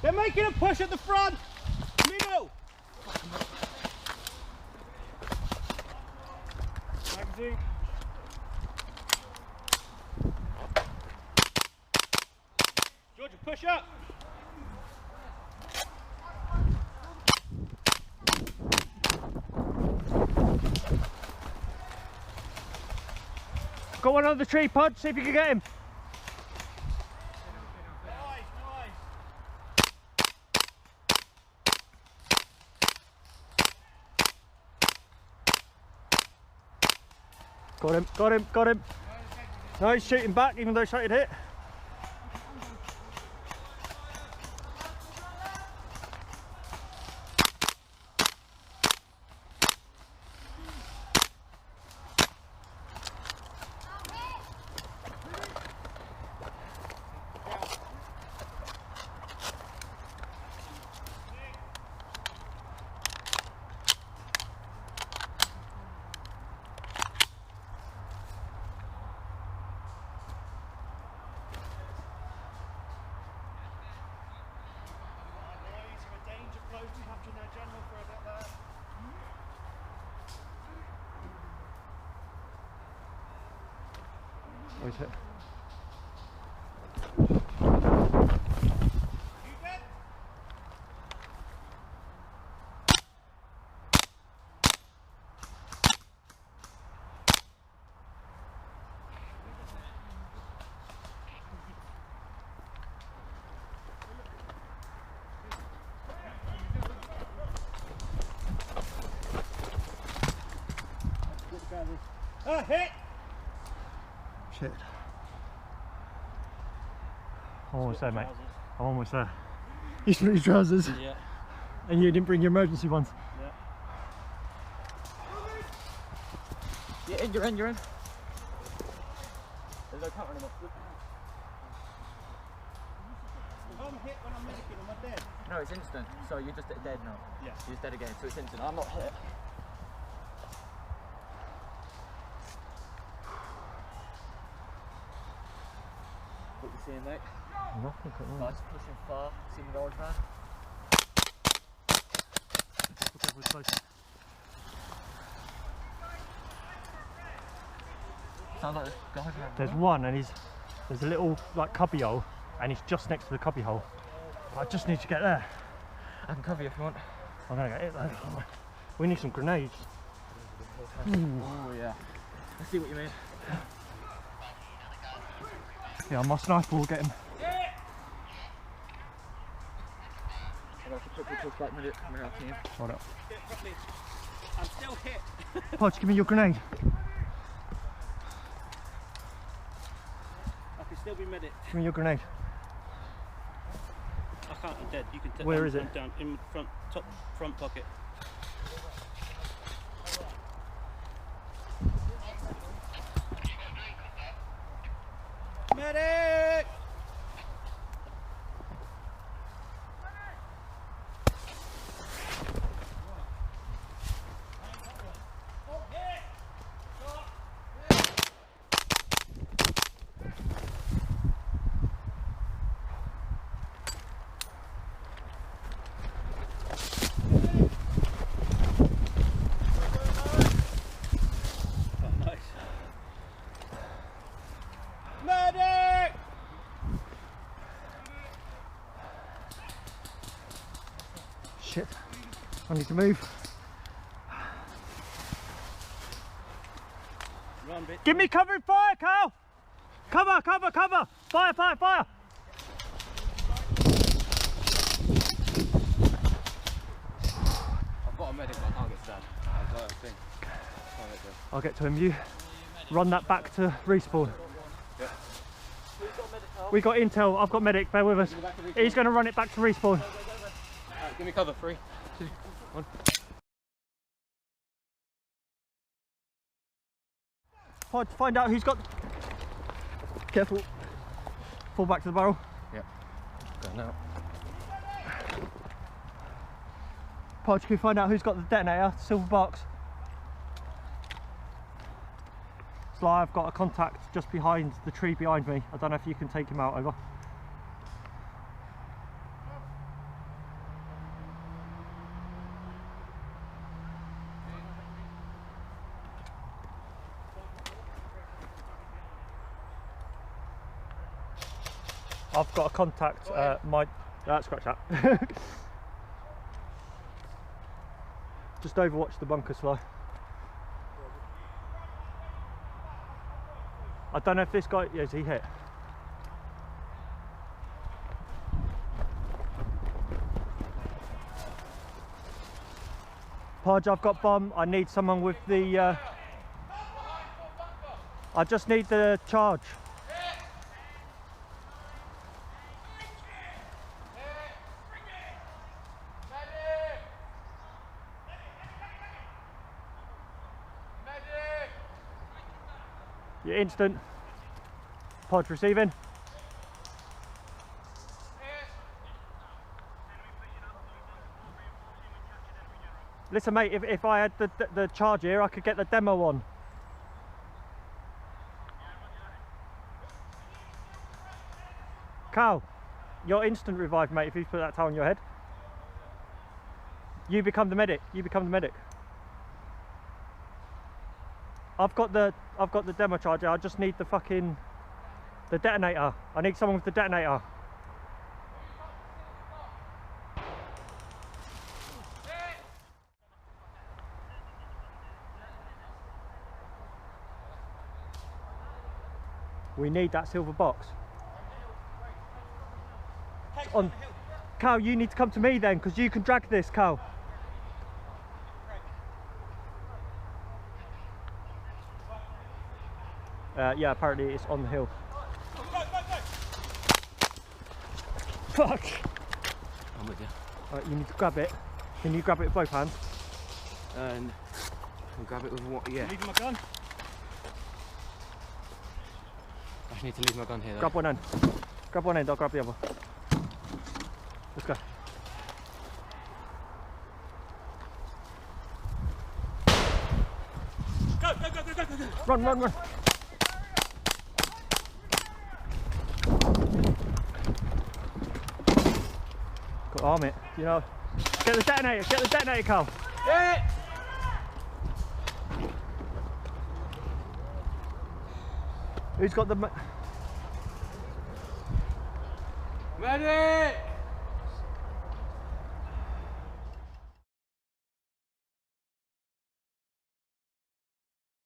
They're making a push at the front. Middle. Magazine. Georgia, push up. Got one on the tree, Pod. See if you can get him. Got him, got him, got him. No, he's shooting back even though he shot hit. Where's it? Hit! Shit. I'm almost there, mate. I'm almost there. You split your trousers? Yeah. And you didn't bring your emergency ones? Yeah. You're in. There's no counter anymore. If I'm hit when I'm medicing, am I dead? No, it's instant. So you're just dead now. Yeah. You're just dead again. So it's instant. I'm not hit. What you seeing, mate? Nothing at all. Guys pushing far. Seeing the orange van. Sounds like a guy. There's one and there's a little like cubby hole and he's just next to the cubby hole. I just need to get there. I can cover you if you want. I'm gonna get it though. We need some grenades. Oh yeah. I see what you mean. Yeah, my sniper will get him. Hold up. I'm still hit. Podge, give me your grenade. I can still be medic. Give me your grenade. I can't, I'm dead. You can take Where is it? Down in front, top front pocket. Medic! Shit, I need to move. Run, bitch. Give me covering fire, Carl! Cover, cover, cover! Fire, fire, fire! I've got a medic, but I can't get stabbed. I've got a thing. I'll get to him. You run that back to respawn. Yeah. We got intel. I've got medic. Bear with us. He's going to run it back to respawn. Right, give me cover. 3, 2, 1. Find out who's got. Careful. Fall back to the barrel. Yep. Going now. Podge, can you find out who's got the detonator? Silver box. Sly, I've got a contact just behind the tree behind me. I don't know if you can take him out. Over. I've got to contact my... scratch that. Just overwatch the bunker fly. I don't know if this guy... Yeah, is he hit? Podge, I've got bomb. I need someone with the... I just need the charge. You're instant. Podge receiving. Listen mate, if I had the charge here, I could get the demo on. Cal, you're instant revived mate if you put that towel on your head. You become the medic, you become the medic. I've got the demo charger, I just need the fucking detonator. I need someone with the detonator. We need that silver box. On Cal, you need to come to me then, because you can drag this, Cal. Yeah, apparently it's on the hill. Fuck! I'm with you. Alright, you need to grab it. Can you grab it with both hands? And I'll grab it with what? Yeah. Leaving my gun. I just need to leave my gun here though. Grab one end. Grab one end, I'll grab the other. Let's go. Go. Run. Got arm it, you know. Get the detonator, Carl. Yeah. Who's got the... Ready!